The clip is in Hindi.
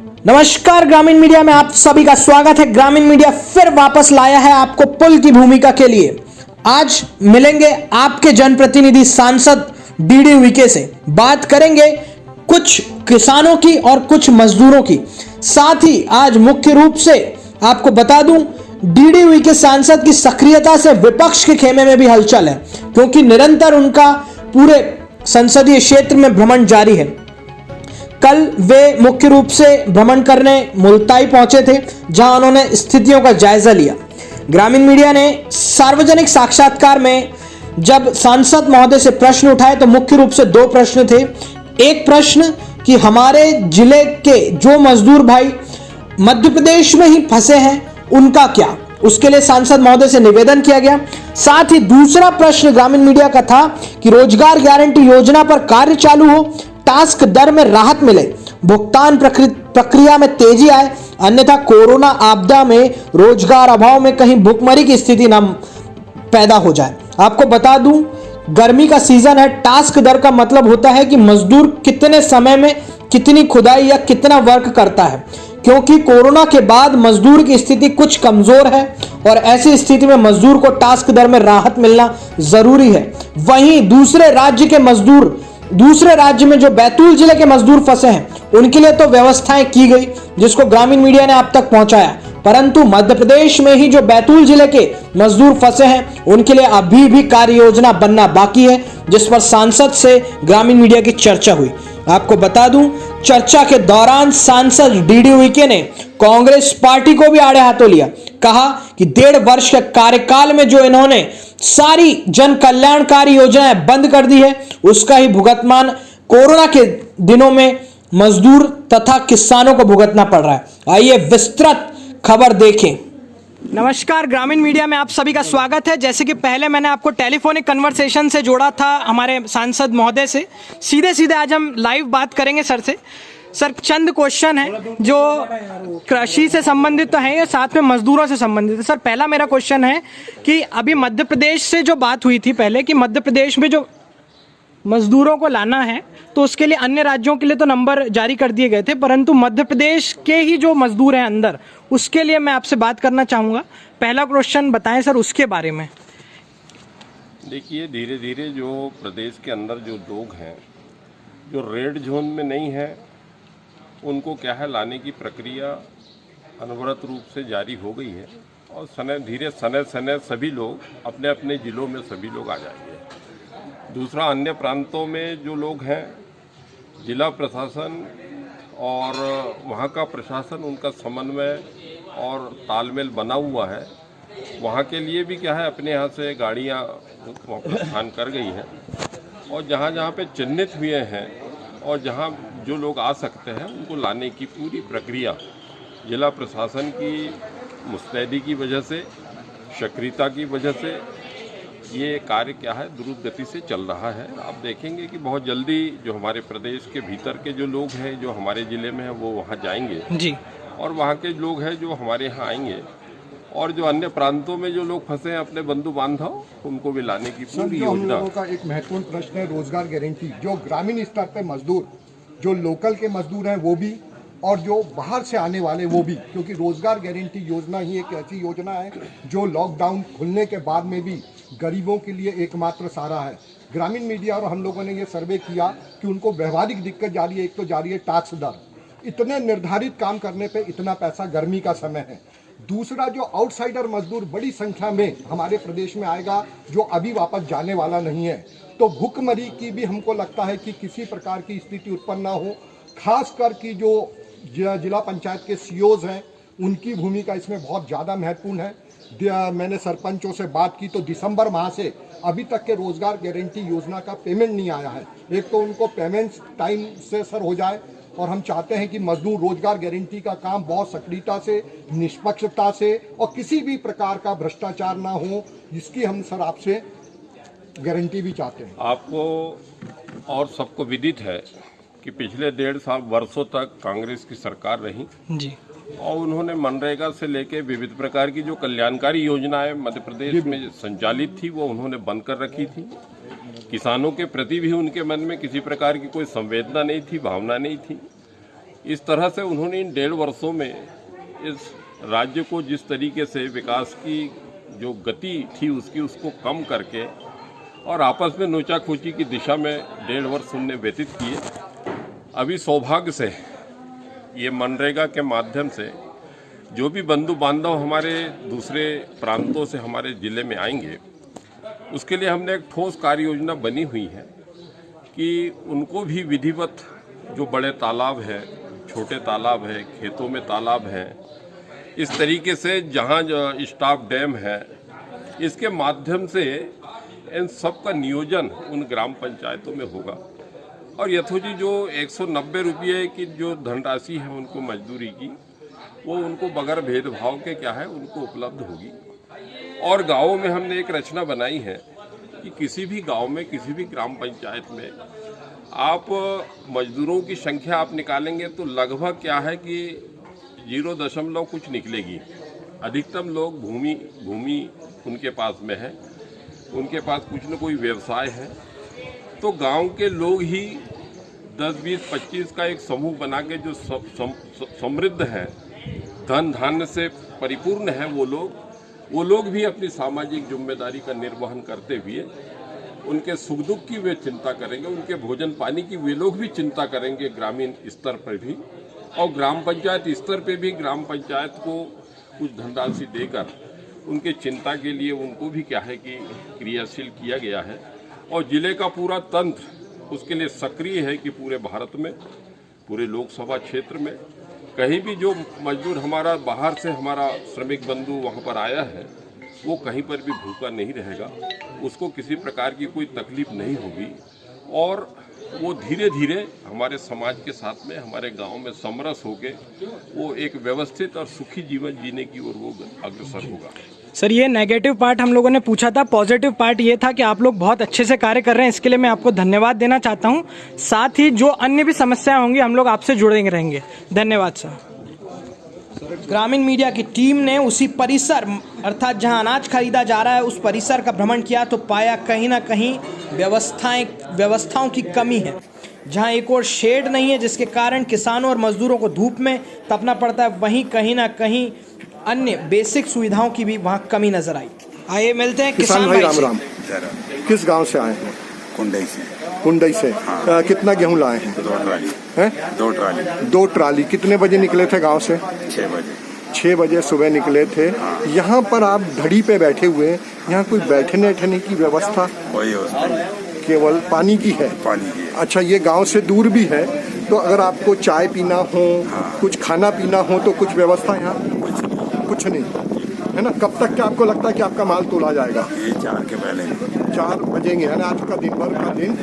नमस्कार, ग्रामीण मीडिया में आप सभी का स्वागत है। ग्रामीण मीडिया फिर वापस लाया है आपको पुल की भूमिका के लिए। आज मिलेंगे आपके जनप्रतिनिधि सांसद डीडी उइके से। बात करेंगे कुछ किसानों की और कुछ मजदूरों की। साथ ही आज मुख्य रूप से आपको बता दूं, डीडी उइके सांसद की सक्रियता से विपक्ष के खेमे में भी हलचल है, क्योंकि निरंतर उनका पूरे संसदीय क्षेत्र में भ्रमण जारी है। कल वे मुख्य रूप से भ्रमण करने मुल्ताई पहुंचे थे, जहां उन्होंने स्थितियों का जायजा लिया। ग्रामीण मीडिया ने सार्वजनिक साक्षात्कार में जब सांसद महोदय से प्रश्न उठाए तो मुख्य रूप से दो प्रश्न थे। एक प्रश्न कि हमारे जिले के जो मजदूर भाई मध्य प्रदेश में ही फंसे हैं उनका क्या, उसके लिए सांसद महोदय से निवेदन किया गया। साथ ही दूसरा प्रश्न ग्रामीण मीडिया का था कि रोजगार गारंटी योजना पर कार्य चालू हो, टास्क दर में राहत मिले, भुगतान प्रक्रिया में तेजी आए, अन्यथा कोरोना आपदा में रोजगार अभाव में कहीं भुखमरी की स्थिति न पैदा हो जाए। आपको बता दूं, गर्मी का सीजन है। टास्क दर का मतलब होता है कि मजदूर कितने समय में कितनी खुदाई या कितना वर्क करता है, क्योंकि कोरोना के बाद मजदूर की स्थिति कुछ कमजोर है और ऐसी स्थिति में मजदूर को टास्क दर में राहत मिलना जरूरी है। वहीं दूसरे राज्य में जो बैतूल जिले के मजदूर फंसे हैं उनके लिए तो व्यवस्थाएं की गई, जिसको ग्रामीण मीडिया ने आप तक पहुंचाया, परंतु मध्य प्रदेश में ही जो बैतूल जिले के मजदूर फंसे हैं उनके लिए अभी भी कार्य योजना बनना बाकी है, जिस पर सांसद से ग्रामीण मीडिया की चर्चा हुई। आपको बता दूं, चर्चा के दौरान सांसद डीडी उइके ने कांग्रेस पार्टी को भी आड़े हाथों लिया। कहा कि 1.5 वर्ष के कार्यकाल में जो इन्होंने सारी जन कल्याणकारी योजनाएं बंद कर दी है, उसका ही भुगतान कोरोना के दिनों में मजदूर तथा किसानों को भुगतना पड़ रहा है। आइए विस्तृत खबर देखें। नमस्कार, ग्रामीण मीडिया में आप सभी का स्वागत है। जैसे कि पहले मैंने आपको टेलीफोनिक कन्वर्सेशन से जोड़ा था हमारे सांसद महोदय से, सीधे आज हम लाइव बात करेंगे सर से। सर, चंद क्वेश्चन है जो कृषि से संबंधित तो है, साथ में मजदूरों से संबंधित है। सर, पहला मेरा क्वेश्चन है कि अभी मध्य प्रदेश से जो बात हुई थी पहले कि मध्य प्रदेश में जो मजदूरों को लाना है तो उसके लिए अन्य राज्यों के लिए तो नंबर जारी कर दिए गए थे, परंतु मध्य प्रदेश के ही जो मजदूर हैं अंदर, उसके लिए मैं आपसे बात करना चाहूँगा। पहला क्वेश्चन बताएं सर उसके बारे में। देखिए, धीरे धीरे जो प्रदेश के अंदर जो लोग हैं जो रेड जोन में नहीं है, उनको क्या है लाने की प्रक्रिया अनवरत रूप से जारी हो गई है और सने सभी लोग अपने अपने ज़िलों में सभी लोग आ जाएंगे। दूसरा, अन्य प्रांतों में जो लोग हैं, जिला प्रशासन और वहाँ का प्रशासन, उनका समन्वय और तालमेल बना हुआ है। वहाँ के लिए भी क्या है अपने यहाँ से गाड़ियाँ प्रस्थान कर गई हैं और जहाँ जहाँ पे चिन्हित हुए हैं और जहाँ जो लोग आ सकते हैं उनको लाने की पूरी प्रक्रिया जिला प्रशासन की मुस्तैदी की वजह से, सक्रियता की वजह से ये कार्य क्या है द्रुत गति से चल रहा है। आप देखेंगे कि बहुत जल्दी जो हमारे प्रदेश के भीतर के जो लोग हैं जो हमारे ज़िले में हैं वो वहाँ जाएंगे जी, और वहाँ के लोग हैं जो हमारे यहाँ आएंगे, और जो अन्य प्रांतों में जो लोग फंसे हैं अपने बंधु बांधव, उनको भी लाने की पूरी योजना। हम लोगों का एक महत्वपूर्ण प्रश्न है रोजगार गारंटी, जो ग्रामीण स्तर पर मजदूर, जो लोकल के मजदूर हैं वो भी और जो बाहर से आने वाले वो भी, क्योंकि रोजगार गारंटी योजना ही एक ऐसी योजना है जो लॉकडाउन खुलने के बाद में भी गरीबों के लिए एकमात्र सहारा है। ग्रामीण मीडिया और हम लोगों ने ये सर्वे किया कि उनको व्यवहारिक दिक्कत जारी है। एक तो जारी है टैक्स दर, इतने निर्धारित काम करने पे इतना पैसा, गर्मी का समय है। दूसरा, जो आउटसाइडर मजदूर बड़ी संख्या में हमारे प्रदेश में आएगा जो अभी वापस जाने वाला नहीं है, तो भुखमरी की भी हमको लगता है कि किसी प्रकार की स्थिति उत्पन्न ना हो। खासकर की जो जिला पंचायत के सीओज हैं उनकी भूमिका इसमें बहुत ज़्यादा महत्वपूर्ण है। मैंने सरपंचों से बात की तो दिसंबर माह से अभी तक के रोजगार गारंटी योजना का पेमेंट नहीं आया है। एक तो उनको पेमेंट टाइम से सर हो जाए, और हम चाहते हैं कि मजदूर रोजगार गारंटी का काम बहुत सक्रियता से, निष्पक्षता से और किसी भी प्रकार का भ्रष्टाचार ना हो, जिसकी हम सर आपसे गारंटी भी चाहते हैं। आपको और सबको विदित है कि पिछले 1.5 वर्षों तक कांग्रेस की सरकार रही जी, और उन्होंने मनरेगा से लेके विविध प्रकार की जो कल्याणकारी योजनाएं मध्य प्रदेश में संचालित थी वो उन्होंने बंद कर रखी थी। किसानों के प्रति भी उनके मन में किसी प्रकार की कोई संवेदना नहीं थी, भावना नहीं थी। इस तरह से उन्होंने इन 1.5 वर्षों में इस राज्य को जिस तरीके से विकास की जो गति थी उसको कम करके और आपस में नोचाखोची की दिशा में 1.5 वर्ष उनने व्यतीत किए। अभी सौभाग्य से ये मनरेगा के माध्यम से जो भी बंधु बांधव हमारे दूसरे प्रांतों से हमारे ज़िले में आएंगे, उसके लिए हमने एक ठोस कार्य योजना बनी हुई है कि उनको भी विधिवत जो बड़े तालाब है, छोटे तालाब है, खेतों में तालाब है, इस तरीके से जहाँ स्टॉप डैम है, इसके माध्यम से इन सब का नियोजन उन ग्राम पंचायतों में होगा और यथोचित जो 190 रुपये की जो धनराशि है उनको मजदूरी की, वो उनको बगैर भेदभाव के क्या है उनको उपलब्ध होगी। और गाँवों में हमने एक रचना बनाई है कि किसी भी गांव में, किसी भी ग्राम पंचायत में आप मजदूरों की संख्या आप निकालेंगे तो लगभग क्या है कि 0 कुछ निकलेगी। अधिकतम लोग भूमि उनके पास में है, उनके पास कुछ न कोई व्यवसाय है, तो गांव के लोग ही 10, 20, 25 का एक समूह बना के जो समृद्ध है, धन धान्य से परिपूर्ण है, वो लोग भी अपनी सामाजिक जिम्मेदारी का निर्वहन करते हुए उनके सुख दुख की वे चिंता करेंगे, उनके भोजन पानी की वे लोग भी चिंता करेंगे ग्रामीण स्तर पर भी, और ग्राम पंचायत स्तर पे भी ग्राम पंचायत को कुछ धनराशि देकर उनके चिंता के लिए उनको भी क्या है कि क्रियाशील किया गया है। और जिले का पूरा तंत्र उसके लिए सक्रिय है कि पूरे भारत में, पूरे लोकसभा क्षेत्र में कहीं भी जो मजदूर हमारा बाहर से हमारा श्रमिक बंधु वहाँ पर आया है, वो कहीं पर भी भूखा नहीं रहेगा, उसको किसी प्रकार की कोई तकलीफ नहीं होगी और वो धीरे धीरे हमारे समाज के साथ में, हमारे गांव में समरस होके वो एक व्यवस्थित और सुखी जीवन जीने की ओर वो अग्रसर होगा। सर, ये नेगेटिव पार्ट हम लोगों ने पूछा था, पॉजिटिव पार्ट ये था कि आप लोग बहुत अच्छे से कार्य कर रहे हैं, इसके लिए मैं आपको धन्यवाद देना चाहता हूं। साथ ही जो अन्य भी समस्याएं होंगी हम लोग आपसे जुड़े रहेंगे। धन्यवाद सर। ग्रामीण मीडिया की टीम ने उसी परिसर अर्थात जहां अनाज खरीदा जा रहा है उस परिसर का भ्रमण किया तो पाया कहीं ना कहीं व्यवस्थाओं की कमी है। जहां एक और शेड नहीं है जिसके कारण किसानों और मजदूरों को धूप में तपना पड़ता है, वहीं कहीं ना कहीं अन्य बेसिक सुविधाओं की भी वहां कमी नजर आई। आइए मिलते हैं किसान भाई। राम राम। किस गांव से आए हैं? कुंडई से। कुंडई से। हाँ। कितना गेहूं लाए हैं? 2 ट्राली हैं? 2 ट्राली। 2 ट्राली। कितने बजे निकले थे गांव से? 6 बजे। 6 बजे सुबह निकले थे। हाँ। यहाँ पर आप धड़ी पे बैठे हुए हैं, यहाँ कोई बैठने ठहरने की व्यवस्था? वही है, केवल पानी की है? पानी की है। अच्छा, ये गांव से दूर भी है, तो अगर आपको चाय पीना हो, कुछ खाना पीना हो तो कुछ व्यवस्था यहाँ? कुछ नहीं है ना। कब तक क्या आपको लगता है कि आपका माल तोला जाएगा? ये 4 के पहले। 4 बजेंगे, है ना। आज का दिन भर का दिन